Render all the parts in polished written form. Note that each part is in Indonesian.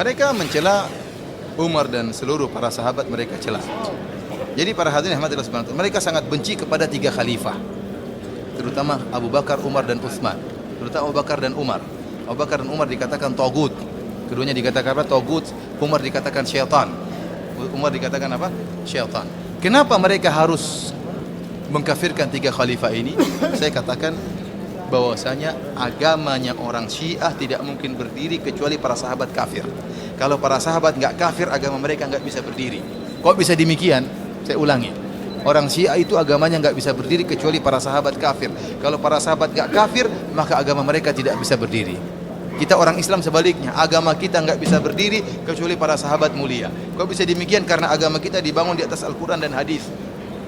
Mereka mencela Umar dan seluruh para sahabat, mereka cela. Jadi para hadirin rahmatillah subhanahu wa ta'ala, mereka sangat benci kepada tiga khalifah, terutama Abu Bakar, Umar dan Utsman. Terutama Abu Bakar dan Umar. Abu Bakar dan Umar dikatakan tagut. Keduanya dikatakan apa? Tagut. Umar dikatakan syaitan. Umar dikatakan apa? Syaitan. Kenapa mereka harus mengkafirkan tiga khalifah ini? Saya katakan bahwasanya agamanya orang Syiah tidak mungkin berdiri kecuali para sahabat kafir. Kalau para sahabat nggak kafir, agama mereka nggak bisa berdiri. Kok bisa demikian? Saya ulangi. Orang Syiah itu agamanya nggak bisa berdiri kecuali para sahabat kafir. Kalau para sahabat nggak kafir, maka agama mereka tidak bisa berdiri. Kita orang Islam sebaliknya, agama kita nggak bisa berdiri kecuali para sahabat mulia. Kok bisa demikian? Karena agama kita dibangun di atas Al-Quran dan hadis.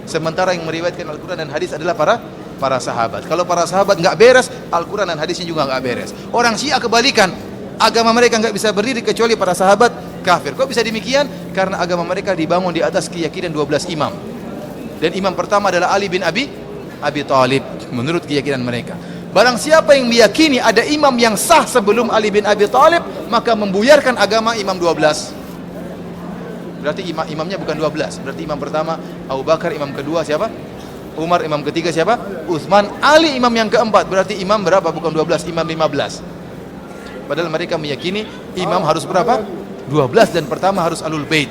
Sementara yang meriwayatkan Al-Quran dan hadis adalah para sahabat. Kalau para sahabat nggak beres, Al-Quran dan hadisnya juga nggak beres. Orang Syiah kebalikan, agama mereka nggak bisa berdiri kecuali para sahabat kafir. Kok bisa demikian? Karena agama mereka dibangun di atas keyakinan 12 imam. Dan imam pertama adalah Ali bin Abi Thalib menurut keyakinan mereka. Barang siapa yang meyakini ada imam yang sah sebelum Ali bin Abi Thalib, maka membuyarkan agama imam 12. Berarti imamnya bukan 12. Berarti imam pertama Abu Bakar, imam kedua siapa? Umar, imam ketiga siapa? Utsman. Ali imam yang keempat. Berarti imam berapa? Bukan 12, imam 15. Padahal mereka meyakini imam harus berapa? 12, dan pertama harus Ahlul Bait.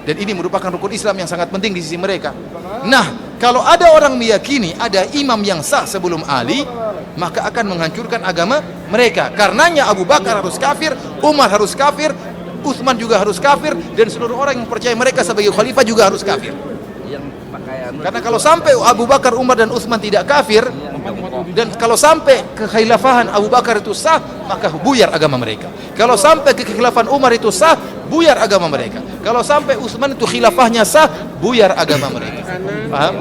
Dan ini merupakan rukun Islam yang sangat penting di sisi mereka. Nah, kalau ada orang meyakini ada imam yang sah sebelum Ali, maka akan menghancurkan agama mereka. Karenanya Abu Bakar harus kafir, Umar harus kafir, Utsman juga harus kafir, dan seluruh orang yang percaya mereka sebagai khalifah juga harus kafir. Karena kalau sampai Abu Bakar, Umar dan Utsman tidak kafir, dan kalau sampai kekhilafahan Abu Bakar itu sah, maka buyar agama mereka. Kalau sampai kekhilafahan Umar itu sah, buyar agama mereka. Kalau sampai Utsman itu khilafahnya sah, buyar agama mereka. Paham?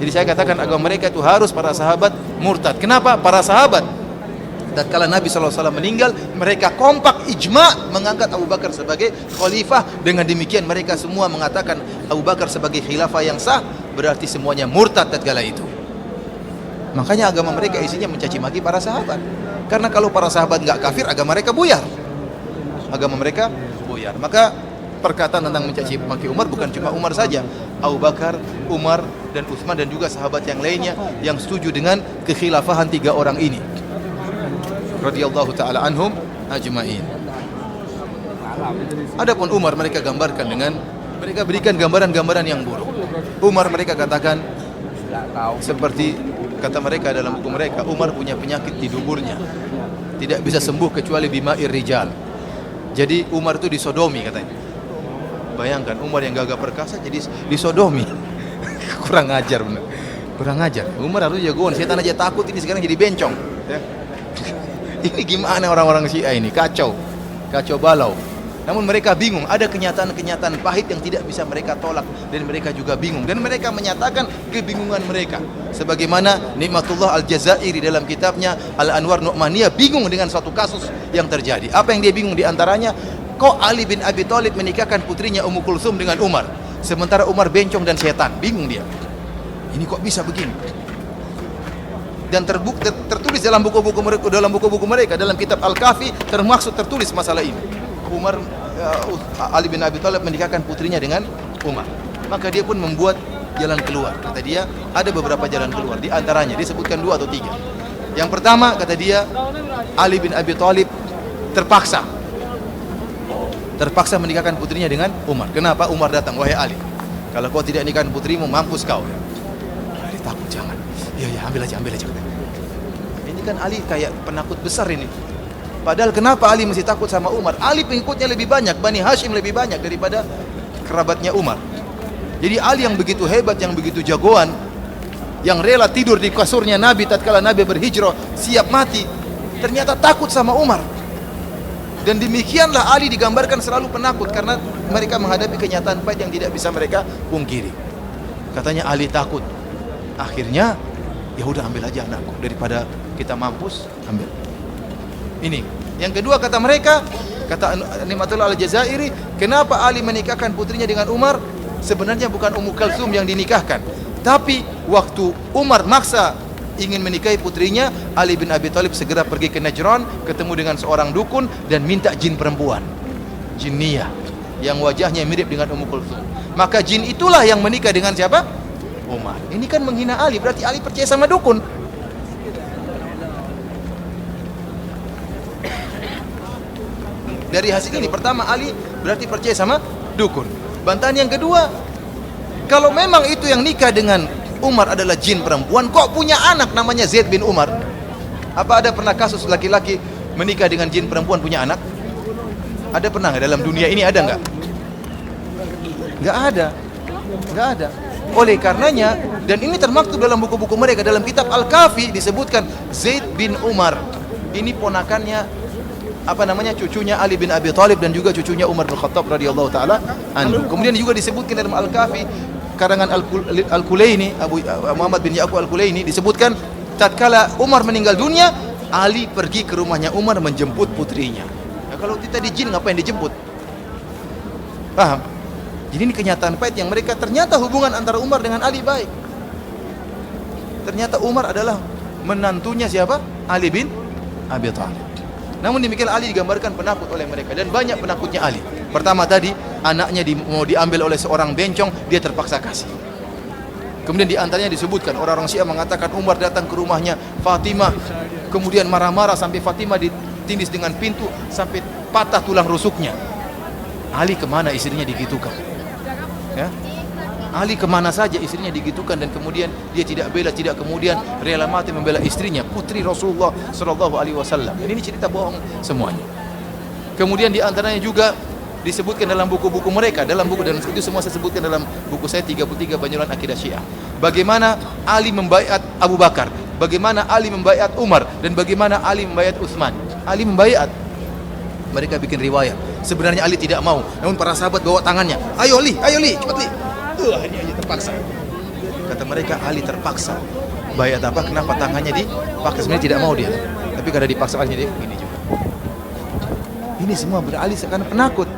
Jadi saya katakan agama mereka itu harus para sahabat murtad. Kenapa? Para sahabat tatkala Nabi SAW meninggal, mereka kompak ijma mengangkat Abu Bakar sebagai khalifah. Dengan demikian mereka semua mengatakan Abu Bakar sebagai khilafah yang sah, berarti semuanya murtad tatkala itu. Makanya agama mereka isinya mencaci maki para sahabat. Karena kalau para sahabat nggak kafir, agama mereka buyar. Agama mereka buyar. Maka perkataan tentang mencaci maki Umar bukan cuma Umar saja. Abu Bakar, Umar, dan Utsman, dan juga sahabat yang lainnya yang setuju dengan kekhilafahan tiga orang ini. Radhiyallahu ta'ala anhum ajma'in. Adapun Umar, mereka gambarkan dengan, mereka berikan gambaran-gambaran yang buruk. Umar mereka katakan seperti kata mereka dalam buku mereka, Umar punya penyakit di duburnya, tidak bisa sembuh kecuali bima'ir rijal. Jadi Umar itu disodomi katanya. Bayangkan Umar yang gagah perkasa jadi disodomi. Kurang ajar benar. Kurang ajar. Umar harus jagoan, setan aja takut, ini sekarang jadi bencong. Ya. Ini gimana orang-orang Syiah ini? Kacau. Kacau balau. Namun mereka bingung, ada kenyataan-kenyataan pahit yang tidak bisa mereka tolak, dan mereka juga bingung, dan mereka menyatakan kebingungan mereka. Sebagaimana Nikmatullah Al-Jazairi dalam kitabnya Al-Anwar Nu'maniyah bingung dengan suatu kasus yang terjadi. Apa yang dia bingung diantaranya? Kok Ali bin Abi Thalib menikahkan putrinya Ummu Kulsum dengan Umar, sementara Umar bencong dan setan? Bingung dia. Ini kok bisa begini? Dan tertulis dalam buku-buku mereka, dalam kitab Al-Kafi termaksud tertulis masalah ini. Umar, Ali bin Abi Thalib menikahkan putrinya dengan Umar. Maka dia pun membuat jalan keluar. Kata dia, ada beberapa jalan keluar. Di antaranya disebutkan 2 atau 3. Yang pertama, kata dia, Ali bin Abi Thalib terpaksa menikahkan putrinya dengan Umar. Kenapa? Umar datang, wahai Ali, kalau kau tidak nikahkan putrimu, mampus kau. Ali takut, jangan. Ya, ambil aja. Ini kan Ali kayak penakut besar ini. Padahal kenapa Ali mesti takut sama Umar? Ali pengikutnya lebih banyak, Bani Hashim lebih banyak daripada kerabatnya Umar. Jadi Ali yang begitu hebat, yang begitu jagoan, yang rela tidur di kasurnya Nabi tatkala Nabi berhijrah, siap mati, ternyata takut sama Umar. Dan demikianlah Ali digambarkan selalu penakut, karena mereka menghadapi kenyataan pahit yang tidak bisa mereka pungkiri. Katanya Ali takut. Akhirnya, ya udah ambil aja anakku, daripada kita mampus, ambil. Ini. Yang kedua kata mereka, kata Nikmatullah Al-Jazairi, kenapa Ali menikahkan putrinya dengan Umar? Sebenarnya bukan Ummu Kulsum yang dinikahkan, tapi waktu Umar maksa ingin menikahi putrinya, Ali bin Abi Thalib segera pergi ke Najran, ketemu dengan seorang dukun dan minta jin perempuan. jinniyah yang wajahnya mirip dengan Ummu Kulthum. Maka jin itulah yang menikah dengan siapa? Umar. Ini kan menghina Ali, berarti Ali percaya sama dukun. Dari hasil ini, pertama Ali berarti percaya sama dukun. Bantahan yang kedua, kalau memang itu yang nikah dengan Umar adalah jin perempuan, kok punya anak namanya Zaid bin Umar? Apa ada pernah kasus laki-laki menikah dengan jin perempuan punya anak? Ada pernah nggak dalam dunia ini, ada nggak? Nggak ada, nggak ada. Oleh karenanya, dan ini termaktub dalam buku-buku mereka, dalam kitab Al-Kafi disebutkan Zaid bin Umar. Ini ponakannya, apa namanya, cucunya Ali bin Abi Thalib dan juga cucunya Umar bin Khattab radhiyallahu taala anhu. Kemudian juga disebutkan dalam Al-Kafi karangan Al-Kulaini, Abu Muhammad bin Ya'qub Al-Kulaini, disebutkan tatkala Umar meninggal dunia, Ali pergi ke rumahnya Umar menjemput putrinya. Nah, kalau kita di jin ngapain dijemput? Paham? Jadi ini kenyataan pahit yang mereka, ternyata hubungan antara Umar dengan Ali baik. Ternyata Umar adalah menantunya siapa? Ali bin Abi Thalib. Namun demikian Ali digambarkan penakut oleh mereka, dan banyak penakutnya Ali. Pertama tadi, anaknya mau diambil oleh seorang bencong, dia terpaksa kasih. Kemudian di antaranya disebutkan orang-orang Syiah mengatakan Umar datang ke rumahnya Fatimah, kemudian marah-marah sampai Fatimah ditindis dengan pintu sampai patah tulang rusuknya. Ali kemana istrinya digitukan? Ya? Ali kemana saja istrinya digitukan, dan kemudian dia tidak bela, tidak kemudian rela mati membela istrinya, putri Rasulullah Shallallahu Alaihi Wasallam. Ini cerita bohong semuanya. Kemudian di antaranya juga disebutkan dalam buku-buku mereka, dalam buku, dan itu semua saya sebutkan dalam buku saya 33 Banyulan Akidah Syiah. Bagaimana Ali membaiat Abu Bakar, bagaimana Ali membaiat Umar, dan bagaimana Ali membaiat Utsman. Ali membaiat. Mereka bikin riwayat. Sebenarnya Ali tidak mau, namun para sahabat bawa tangannya. Ayo Li, cepat Li. Ini aja terpaksa. Kata mereka Ali terpaksa. Bayat apa? Kenapa tangannya dipaksa? Sebenarnya tidak mau dia, tapi karena dipaksa aja dia begini juga. Ini semua beralih sekarang penakut.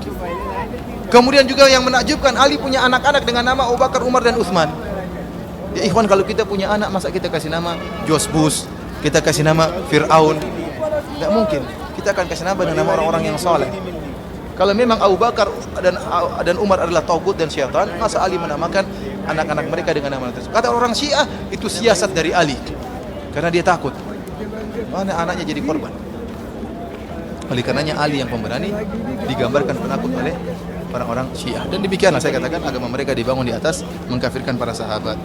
Kemudian juga yang menakjubkan, Ali punya anak-anak dengan nama Abu Bakar, Umar, dan Utsman. Ya ikhwan, kalau kita punya anak, masa kita kasih nama Josbus, kita kasih nama Fir'aun? Tidak mungkin. Kita akan kasih nama dengan nama orang-orang yang soleh. Kalau memang Abu Bakar dan Umar adalah tauhid dan syaitan, masa Ali menamakan anak-anak mereka dengan nama tersebut? Kata orang Syiah, itu siasat dari Ali, karena dia takut mana anaknya jadi korban. Oleh karenanya Ali yang pemberani digambarkan penakut oleh orang-orang Syiah. Dan demikianlah saya katakan agama mereka dibangun di atas mengkafirkan para sahabat.